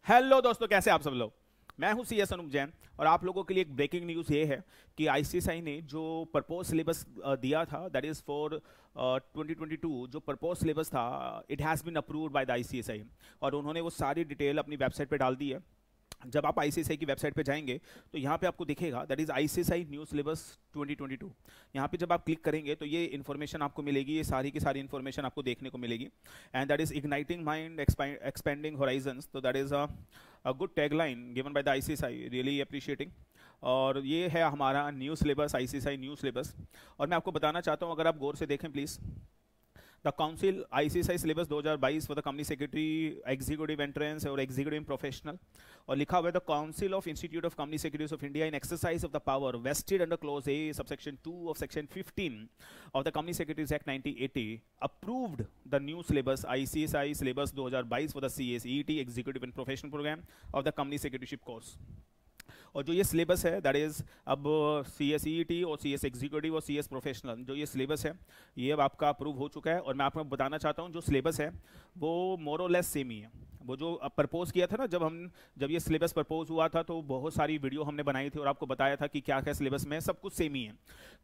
Hello दोस्तों, कैसे आप सब लोग। मैं हूं सी एस अनूप जैन और आप लोगों के लिए एक ब्रेकिंग न्यूज़ ये है कि आईसीएसआई ने जो प्रपोज सिलेबस दिया था दैट इज़ फॉर 2022। जो प्रपोज सिलेबस था it has been approved by the ICSI और उन्होंने वो सारी डिटेल अपनी वेबसाइट पे डाल दी है। जब आप आईसीएसआई की वेबसाइट पे जाएंगे तो यहाँ पे आपको दिखेगा that is ICSI new syllabus 2022। यहाँ पे जब आप क्लिक करेंगे तो ये इन्फॉर्मेशन आपको मिलेगी, ये सारी की सारी इन्फॉर्मेशन आपको देखने को मिलेगी। And that is igniting mind expanding horizons, तो that is a good tagline given by the ICSI, really appreciating. और ये है हमारा new syllabus, ICSI new syllabus. और मैं आपको बताना चाहता हूँ, अगर आप गौर से देखें please, the council ICSI syllabus 2022 for the company secretary executive entrance और एग्जीक्यूटिव प्रोफेशनल, और लिखा हुआ है the council of institute of company secretaries of India in exercise of the power vested under clause a subsection 2 of section 15 of the company secretaries act 1980 approved the new syllabus ICSI syllabus 2022 for the CSEET executive and professional programme of the company secretaryship course. और जो ये syllabus है that is अब C S E T और C S executive और C S professional, जो ये syllabus है ये अब आपका अप्रूव हो चुका है। और मैं आपको बताना चाहता हूँ जो सिलेबस है वो मोर और लेस सेम ही है। वो जो प्रपोज किया था ना, जब ये सिलेबस प्रपोज हुआ था तो बहुत सारी वीडियो हमने बनाई थी और आपको बताया था कि क्या क्या सिलेबस में सब कुछ सेम ही है।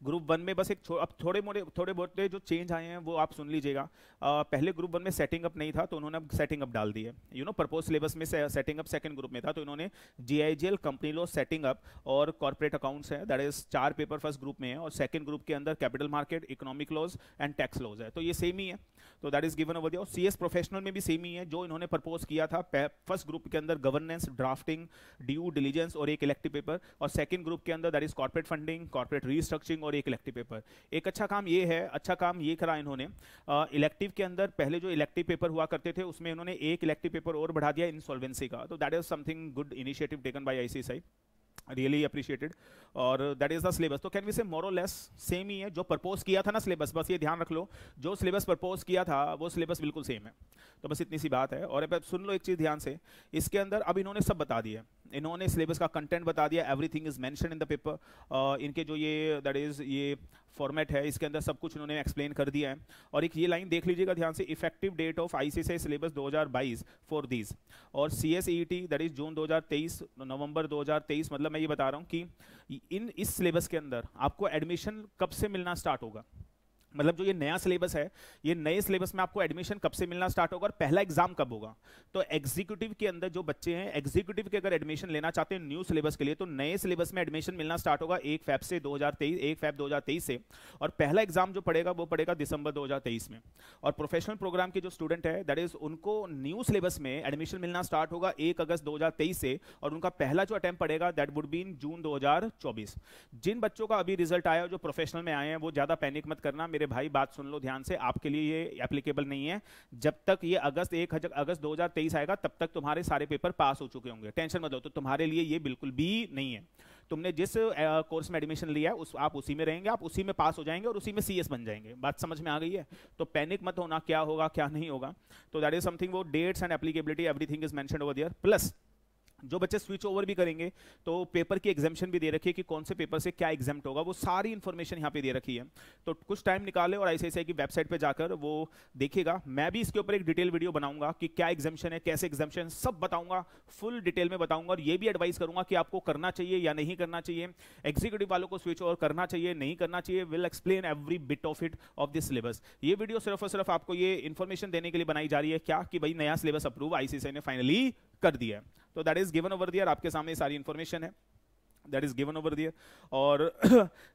ग्रुप 1 में बस अब थोड़े बहुत जो चेंज आए हैं वो आप सुन लीजिएगा। पहले ग्रुप 1 में सेटिंग अप नहीं था तो उन्होंने अब सेटिंग अप डाल दी है। प्रपोज सिलेबस में सेटिंग अप सेकंड ग्रुप में था तो इन्होंने GIGL, company law, setting up और कॉर्पोरेट अकाउंट्स है, that is 4 paper first group में है और सेकंड ग्रुप के अंदर capital market, economic laws and tax laws है। तो ये सेम ही है, तो दैट इज गिवन ओवर दिया। और सीएस प्रोफेशनल में भी सेम ही है, जो इन्होंने प्रपोज किया था फर्स्ट ग्रुप के अंदर गवर्नेंस, ड्राफ्टिंग, ड्यू डिलीजेंस और एक इलेक्टिव पेपर, और सेकंड ग्रुप के अंदर that is corporate funding, corporate restructuring और एक इलेक्टिव पेपर। एक अच्छा काम ये करा इन्होंने, इलेक्टिव के अंदर पहले जो इलेक्टिव पेपर हुआ करते थे उसमें इन्होंने एक इलेक्टिव पेपर और बढ़ा दिया इंसॉल्वेंसी का। तो that is something good initiative taken by ICSI, really appreciated. और दैट इज द सिलेबस। तो कैन वी से मोर और लेस सेम ही है। जो प्रपोज किया था ना सिलेबस, बस ये ध्यान रख लो, जो सिलेबस प्रपोज किया था वो सिलेबस बिल्कुल सेम है। तो बस इतनी सी बात है। और अब सुन लो एक चीज ध्यान से, इसके अंदर अब इन्होंने सब बता दिया, इन्होंने सिलेबस का कंटेंट बता दिया, everything is mention in the paper. इनके जो ये दैट इज ये फॉर्मेट है इसके अंदर सब कुछ इन्होंने एक्सप्लेन कर दिया है। और एक ये लाइन देख लीजिएगा ध्यान से, effective date of ICSI syllabus 2022 for these, और सीएसईटी दैट इज जून 2023 नवंबर 2023। मतलब मैं ये बता रहा हूँ कि इस सिलेबस के अंदर आपको एडमिशन कब से मिलना स्टार्ट होगा। मतलब जो ये नया सिलेबस है, ये नए सिलेबस में आपको एडमिशन कब से मिलना स्टार्ट होगा और पहला एग्जाम कब होगा। तो एग्जीक्यूटिव के अंदर जो बच्चे हैं, एग्जीक्यूटिव के अगर एडमिशन लेना चाहते हैं न्यू सिलेबस के लिए, तो नए सिलेबस में एडमिशन मिलना स्टार्ट होगा 1 फैब 2023 से, और पहला एग्जाम जो पड़ेगा वो पड़ेगा दिसंबर 2023 में। और प्रोफेशनल प्रोग्राम के जो स्टूडेंट है दैट इज उनको न्यू सिलेबस में एडमिशन मिलना स्टार्ट होगा 1 अगस्त 2023 से, और उनका पहला जो अटेम्प्ट पड़ेगा दैट वुड बी इन जून 2024। जिन बच्चों का अभी रिजल्ट आया जो प्रोफेशनल में आए हैं वो ज्यादा पैनिक मत करना मेरे भाई, बात सुन लो ध्यान से, आपके लिए ये एप्लीकेबल नहीं है। जब तक ये अगस्त 2023 आएगा तब तक तुम्हारे सारे पेपर पास हो चुके होंगे, टेंशन मत लो। तो तुम्हारे लिए ये बिल्कुल भी नहीं है। तुमने जिस कोर्स में एडमिशन लिया है आप उसी में रहेंगे, आप उसी में पास हो जाएंगे और उसी में सीएस बन जाएंगे। बात समझ में आ गई है? तो पैनिक मत होना क्या होगा क्या नहीं होगा। तो दैट इज समथिंग, वो dates and applicability everything is mentioned over there. Plus जो बच्चे स्विच ओवर भी करेंगे तो पेपर की एग्जाम्शन भी दे रखी है कि कौन से पेपर से क्या एग्जाम्प्ट होगा, वो सारी इंफॉर्मेशन यहाँ पे दे रखी है। तो कुछ टाइम निकाले और आईसीएसआई की वेबसाइट पे जाकर वो देखिएगा। मैं भी इसके ऊपर एक डिटेल वीडियो बनाऊंगा कि क्या एग्जाम्शन है, कैसे एग्जाम्शन, सब बताऊंगा, फुल डिटेल में बताऊंगा। और ये भी एडवाइस करूंगा कि आपको करना चाहिए या नहीं करना चाहिए, एग्जीक्यूटिव वालों को स्विच ओवर करना चाहिए नहीं करना चाहिए। Will explain every bit of it of this syllabus. ये वीडियो सिर्फ और सिर्फ आपको ये इंफॉर्मेशन देने के लिए बनाई जा रही है क्या, कि भाई नया सिलेबस अप्रूव आईसीएसआई ने फाइनली कर दिया है। तो दैट इज गिवन ओवर दियर, आपके सामने सारी इंफॉर्मेशन है, दैट इज गिवन ओवर दियर। और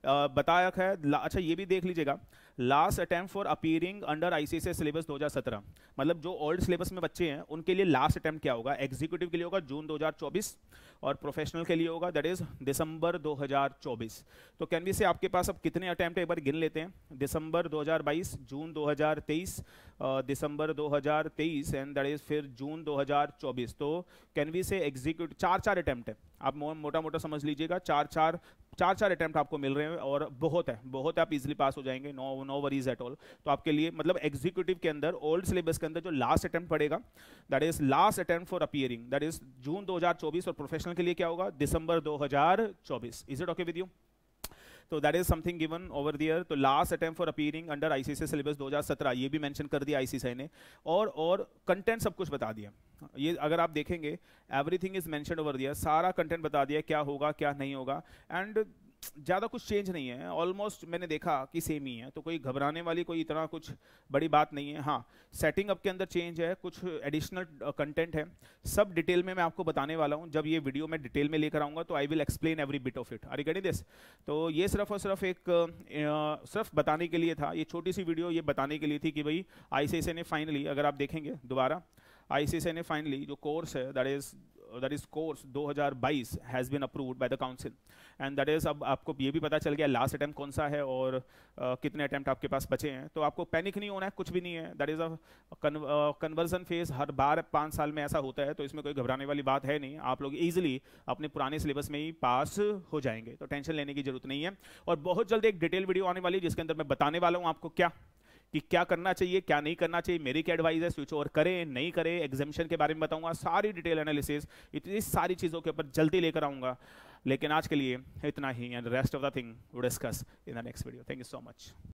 बताया है, अच्छा ये भी देख लीजिएगा, last attempt for appearing under ICSI syllabus 2017, मतलब जो ओल्ड सिलेबस में बच्चे हैं उनके लिए लास्ट अटेम्प्ट क्या होगा। एग्जीक्यूटिव के लिए होगा जून 2024 और प्रोफेशनल के लिए होगा दैट इज दिसंबर 2024। तो कैन वी से आपके पास अब कितने अटेम्प्ट एक बार गिन लेते हैं। दिसंबर 2022, जून 2023, दिसंबर 2023 एंड दैट इज फिर जून 2024। तो कैन वी से एग्जीक्यूटिव 4 अटेम्प्ट है, आप मोटा मोटा समझ लीजिएगा, 4 अटेम्प्ट आपको मिल रहे हैं और बहुत है, आप इजीली पास हो जाएंगे, नो वरीज एट ऑल। तो आपके लिए मतलब एग्जीक्यूटिव के अंदर ओल्ड सिलेबस के अंदर जो लास्ट अटेम्प्ट पड़ेगा that is last attempt for appearing that is June 2024, और प्रोफेशनल के लिए क्या होगा दिसंबर 2024। Is it okay with you? तो that is something given over there. तो last attempt for appearing under ICSE syllabus 2017 ये भी मेंशन कर दिया आईसीएसई ने, और कंटेंट सब कुछ बता दिया। ये अगर आप देखेंगे एवरीथिंग इज मेंशन्ड ओवर दियर, सारा कंटेंट बता दिया क्या होगा क्या नहीं होगा, एंड ज़्यादा कुछ चेंज नहीं है, ऑलमोस्ट मैंने देखा कि सेम ही है, तो कोई घबराने वाली कोई इतना कुछ बड़ी बात नहीं है। हाँ, सेटिंग अप के अंदर चेंज है, कुछ एडिशनल कंटेंट है, सब डिटेल में मैं आपको बताने वाला हूँ। जब ये वीडियो मैं डिटेल में लेकर आऊँगा तो I will explain every bit of it. Are you getting this? तो ये सिर्फ और सिर्फ सिर्फ बताने के लिए था, ये छोटी सी वीडियो ये बताने के लिए थी कि भाई आईसीएसई ने फाइनली, अगर आप देखेंगे दोबारा, आईसीएसई ने फाइनली जो कोर्स है that is course 2022 has been approved by the council, and that is, अब आपको ये भी पता चल गया लास्ट अटेम्प्ट कौन सा है और कितने अटेम्प्ट आपके पास बचे हैं। तो आपको पैनिक नहीं होना है, कुछ भी नहीं है। That is a conversion phase, हर बार 5 साल में ऐसा होता है, तो इसमें कोई घबराने वाली बात है नहीं। आप लोग इजीली अपने पुराने सिलेबस में ही पास हो जाएंगे, तो टेंशन लेने की जरूरत नहीं है। और बहुत जल्द एक डिटेल वीडियो आने वाली है जिसके अंदर मैं बताने वाला हूँ आपको क्या करना चाहिए, क्या नहीं करना चाहिए, मेरी क्या एडवाइस है, स्विच ओवर करें नहीं करें, एग्जामिशन के बारे में बताऊंगा, सारी डिटेल एनालिसिस, इतनी सारी चीज़ों के ऊपर जल्दी लेकर आऊंगा। लेकिन आज के लिए इतना ही, and rest of the thing we discuss in the next video. Thank you so much.